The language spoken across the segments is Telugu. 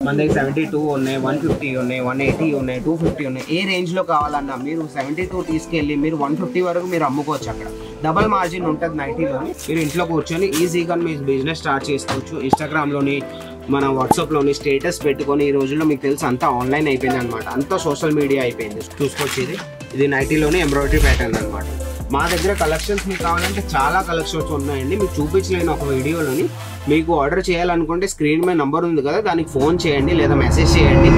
మన దగ్గర 72 ఉన్నాయి, 150 ఉన్నాయి, 180 ఉన్నాయి, 250 ఉన్నాయి. ఏ రేంజ్లో కావాలన్నా మీరు 72 తీసుకెళ్ళి మీరు 150 వరకు మీరు అమ్ముకోవచ్చు. అక్కడ డబల్ మార్జిన్ ఉంటుంది నైటీలోని. మీరు ఇంట్లో కూర్చొని ఈజీగా మీ బిజినెస్ స్టార్ట్ చేసుకోవచ్చు. ఇన్స్టాగ్రామ్లోని మన వాట్సాప్లోని స్టేటస్ పెట్టుకొని ఈ రోజుల్లో మీకు తెలుసు అంతా ఆన్లైన్ అయిపోయింది అనమాట. అంతా సోషల్ మీడియా అయిపోయింది. చూసుకోవచ్చు, ఇది నైటీలోని ఎంబ్రాయిడరీ ప్యాటర్న్ అనమాట. మా దగ్గర కలెక్షన్స్ మీకు కావాలంటే చాలా కలెక్షన్స్ ఉన్నాయండి. మీకు చూపించలేని ఒక వీడియోలోని. మీకు ఆర్డర్ చేయాలనుకుంటే స్క్రీన్ మీద నంబర్ ఉంది కదా, దానికి ఫోన్ చేయండి లేదా మెసేజ్ చేయండి.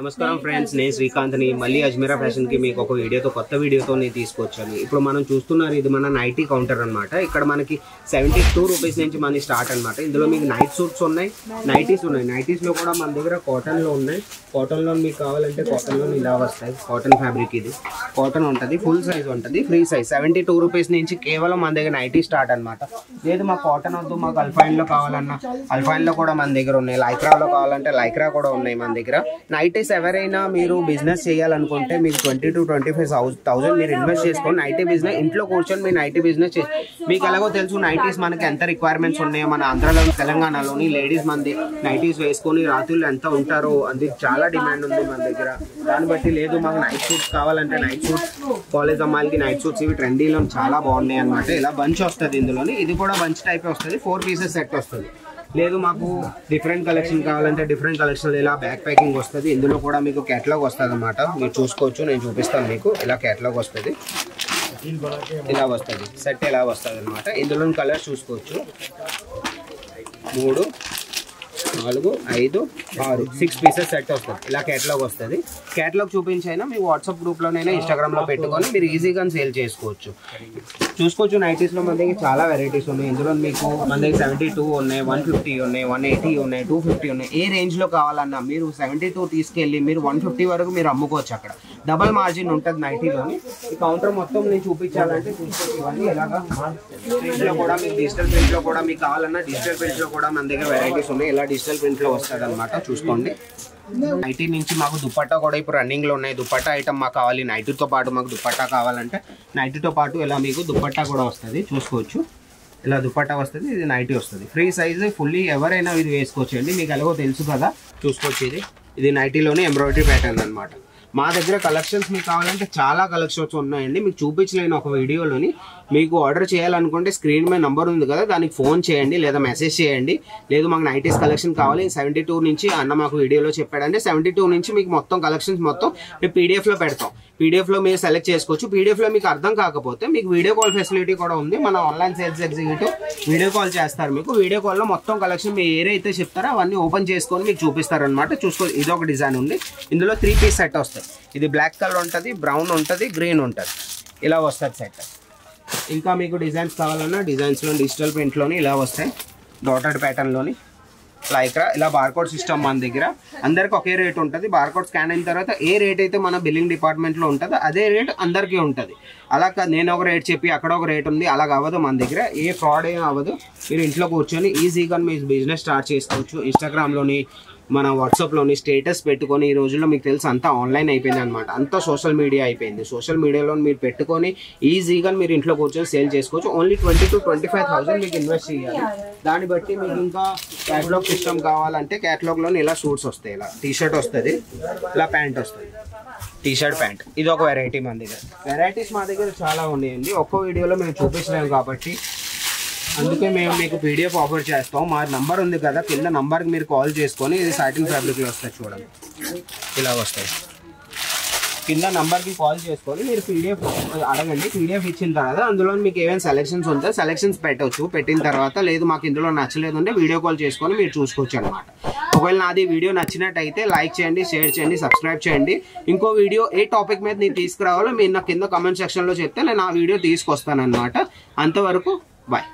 నమస్కారం ఫ్రెండ్స్, నేను శ్రీకాంత్ని మళ్ళీ అజ్మీరా ఫ్యాషన్కి మీకు ఒక కొత్త వీడియోతో నేను తీసుకొచ్చాను. ఇప్పుడు మనం చూస్తున్నారు, ఇది మన నైటీ కౌంటర్ అనమాట. ఇక్కడ మనకి 72 రూపీస్ నుంచి మనకి స్టార్ట్ అనమాట. ఇందులో మీకు నైట్ సూట్స్ ఉన్నాయి, నైటీస్ ఉన్నాయి. నైటీస్లో కూడా మన దగ్గర కాటన్లో ఉన్నాయి. కాటన్లో మీకు కావాలంటే కాటన్లో ఇలా వస్తాయి. కాటన్ ఫ్యాబ్రిక్, ఇది కాటన్ ఉంటుంది, ఫుల్ సైజ్ ఉంటుంది, ఫ్రీ సైజ్. 72 రూపీస్ నుంచి కేవలం మన దగ్గర నైటీ స్టార్ట్ అనమాట. లేదు మాకు కాటన్ వద్దు, మాకు అల్ఫైన్లో కావాలన్నా అల్ఫైన్లో కూడా మన దగ్గర ఉన్నాయి. లైక్రాలో కావాలంటే లైక్రా కూడా ఉన్నాయి మన దగ్గర. నైటీస్ ఎవరైనా మీరు బిజినెస్ చేయాలనుకుంటే మీకు 20 to 25,000 మీరు ఇన్వెస్ట్ చేసుకొని నైటీ బిజినెస్ ఇంట్లో కూర్చొని మీరు నైటీ బిజినెస్ చేసి, మీకు ఎలాగో తెలుసు నైటీస్ మనకి ఎంత రిక్వైర్మెంట్స్ ఉన్నాయో. మన ఆంధ్రాలో తెలంగాణలోని లేడీస్ మంది నైటీస్ వేసుకొని రాత్రులు ఎంత ఉంటారో అది చాలా డిమాండ్ ఉంది మన దగ్గర. దాన్ని బట్టి లేదు మాకు నైట్ సూట్స్ కావాలంటే నైట్ సూట్స్, కాలేజ్ అమ్మాయిలకి నైట్ సూట్స్ ఇవి ట్రెండీలో చాలా బాగున్నాయి అనమాట. ఇలా బంచ్ వస్తుంది ఇందులోని. ఇది కూడా బంచ్ టైప్ వస్తుంది, 4 పీసెస్ సెట్ వస్తుంది. లేదు మాకు డిఫరెంట్ కలెక్షన్ కావాలంటే డిఫరెంట్ కలెక్షన్ ఇలా బ్యాక్ ప్యాకింగ్ వస్తుంది. ఇందులో కూడా మీకు క్యాటలాగ్ వస్తుంది అన్నమాట. మీరు చూసుకోవచ్చు, నేను చూపిస్తాను మీకు. ఇలా క్యాటలాగ్ వస్తుంది, ఇలా వస్తుంది సెట్, ఇలా వస్తుంది అనమాట. ఇందులో కలర్స్ చూసుకోవచ్చు. 3, 4, 5, 6 6 పీసెస్ సెట్ వస్తుంది. ఇలా క్యాటలాగ్ వస్తుంది. క్యాటలాగ్ చూపించైనా మీ వాట్సాప్ గ్రూప్లోనైనా ఇన్స్టాగ్రామ్లో పెట్టుకొని మీరు ఈజీగా సేల్ చేసుకోవచ్చు. చూసుకోవచ్చు, నైటీస్లో మన దగ్గర చాలా వెరైటీస్ ఉన్నాయి. ఇందులో మీకు మన దగ్గర 72 ఉన్నాయి, 150 ఉన్నాయి, 180 ఉన్నాయి, 250 ఉన్నాయి. ఏ రేంజ్లో కావాలన్నా మీరు 72 తీసుకెళ్ళి మీరు 150 వరకు మీరు అమ్ముకోవచ్చు. అక్కడ డబల్ మార్జిన్ ఉంటుంది నైటీలోని. ఈ కౌంటర్ మొత్తం నేను చూపించాలంటే చూసుకోవచ్చు. ఇవన్నీ ఇలాగా ప్రింట్లో కూడా మీకు డిజిటల్ ప్రింట్లో కూడా మీకు కావాలన్నా డిజిటల్ ప్రింట్లో కూడా మన దగ్గర వెరైటీస్ ఉన్నాయి. ఇలా డిజిటల్ ప్రింట్లో వస్తుంది అనమాట. చూసుకోండి, నైటీ నుంచి మాకు దుపట్టా కూడా ఇప్పుడు రన్నింగ్లో ఉన్నాయి. దుపట్టా ఐటమ్ మాకు కావాలి, నైటీతో పాటు మాకు దుపట్టా కావాలంటే నైటీతో పాటు ఇలా మీకు దుపట్టా కూడా వస్తుంది. చూసుకోవచ్చు, ఇలా దుపట్టా వస్తుంది, ఇది నైటీ వస్తుంది, ఫ్రీ సైజు, ఫుల్లీ ఎవరైనా ఇది వేసుకోవచ్చు అండి. మీకు ఎలాగో తెలుసు కదా. చూసుకోవచ్చు, ఇది నైటీలోనే ఎంబ్రాయిడరీ ప్యాటర్న్ అనమాట. మా దగ్గర కలెక్షన్స్ మీకు కావాలంటే చాలా కలెక్షన్స్ ఉన్నాయండి. మీకు చూపించలేని ఒక వీడియోలోని. మీకు ఆర్డర్ చేయాలనుకుంటే స్క్రీన్ మీద నంబర్ ఉంది కదా, దానికి ఫోన్ చేయండి లేదా మెసేజ్ చేయండి. లేదు మాకు నైటీస్ కలెక్షన్ కావాలి 72 నుంచి అన్న మాకు వీడియోలో చెప్పాడంటే 72 నుంచి మీకు మొత్తం కలెక్షన్స్ మొత్తం మేము పీడిఎఫ్లో పెడతాం. పీడిఎఫ్లో మీరు సెలెక్ట్ చేసుకోవచ్చు. పీడిఎఫ్లో మీకు అర్థం కాకపోతే మీకు వీడియో కాల్ ఫెసిలిటీ కూడా ఉంది. మన online sales executive video call చేస్తారు. మీకు వీడియో కాల్లో మొత్తం కలెక్షన్ మీరు ఏదైతే చెప్తారో అవన్నీ ఓపెన్ చేసుకొని మీకు చూపిస్తారనమాట. చూసుకో, ఇది ఒక డిజైన్ ఉంది. ఇందులో 3 పీస్ సెట్ వస్తుంది. ఇది బ్లాక్ కలర్ ఉంటుంది, బ్రౌన్ ఉంటుంది, గ్రీన్ ఉంటుంది. ఇలా వస్తుంది సెట్. ఇంకా మీకు డిజైన్స్ కావాలన్నా డిజైన్స్లో డిజిటల్ ప్రింట్లోని ఇలా వస్తాయి. డాటెడ్ ప్యాటర్న్లోని లైక్రా, ఇలా బార్కోడ్ సిస్టమ్ మన దగ్గర. అందరికి ఒకే రేట్ ఉంటుంది. బార్కోడ్ స్కాన్ అయిన తర్వాత ఏ రేట్ అయితే మన బిల్లింగ్ డిపార్ట్మెంట్లో ఉంటుందో అదే రేట్ అందరికీ ఉంటుంది. అలా నేను ఒక రేట్ చెప్పి అక్కడ ఒక రేట్ ఉంది అలాగ అవ్వదు. మన దగ్గర ఏ ఫ్రాడ్ ఏం అవ్వదు. మీరు ఇంట్లో కూర్చొని ఈజీగా మీ బిజినెస్ స్టార్ట్ చేసుకోవచ్చు. ఇన్స్టాగ్రామ్లోని మన వాట్సాప్లోని స్టేటస్ పెట్టుకొని ఈ రోజుల్లో మీకు తెలుసు అంతా ఆన్లైన్ అయిపోయింది అనమాట. అంతా సోషల్ మీడియా అయిపోయింది. సోషల్ మీడియాలో మీరు పెట్టుకొని ఈజీగా మీరు ఇంట్లో కూర్చొని సేల్ చేసుకోవచ్చు. ఓన్లీ 20 to 25,000 మీకు ఇన్వెస్ట్ చేయాలి. దాన్ని బట్టి మీకు ఇంకా క్యాటలాగ్ సిస్టమ్ కావాలంటే క్యాటలాగ్లోని ఇలా సూట్స్ వస్తాయి. ఇలా టీషర్ట్ వస్తుంది, ఇలా ప్యాంట్ వస్తుంది, టీషర్ట్ ప్యాంట్. ఇది ఒక వెరైటీ మన దగ్గర. వెరైటీస్ మా దగ్గర చాలా ఉన్నాయండి. ఒక్కో వీడియోలో మేము చూపించలేము కాబట్టి అందుకే మేము మీకు పీడిఎఫ్ ఆఫర్ చేస్తాం. మా నంబర్ ఉంది కదా, కింద నంబర్కి మీరు కాల్ చేసుకొని, ఇది సాటిన్ ఫ్యాబ్రిక్లో వస్తాయి చూడండి, ఇలా వస్తాయి. కింద నంబర్కి కాల్ చేసుకొని మీరు పీడిఎఫ్ అడగండి. పీడిఎఫ్ ఇచ్చిన తర్వాత అందులో మీకు ఏమైనా సెలెక్షన్స్ ఉంటాయి, సెలెక్షన్స్ పెట్టవచ్చు. పెట్టిన తర్వాత లేదు మాకు ఇందులో నచ్చలేదు అంటే వీడియో కాల్ చేసుకొని మీరు చూసుకోవచ్చు అనమాట. ఒకవేళ నాది వీడియో నచ్చినట్టయితే లైక్ చేయండి, షేర్ చేయండి, సబ్స్క్రైబ్ చేయండి. ఇంకో వీడియో ఏ టాపిక్ మీద నేను తీసుకురావాలో మీరు నాకు కింద కామెంట్ సెక్షన్లో చెప్తే నేను ఆ వీడియో తీసుకొస్తాను అనమాట. అంతవరకు బాయ్.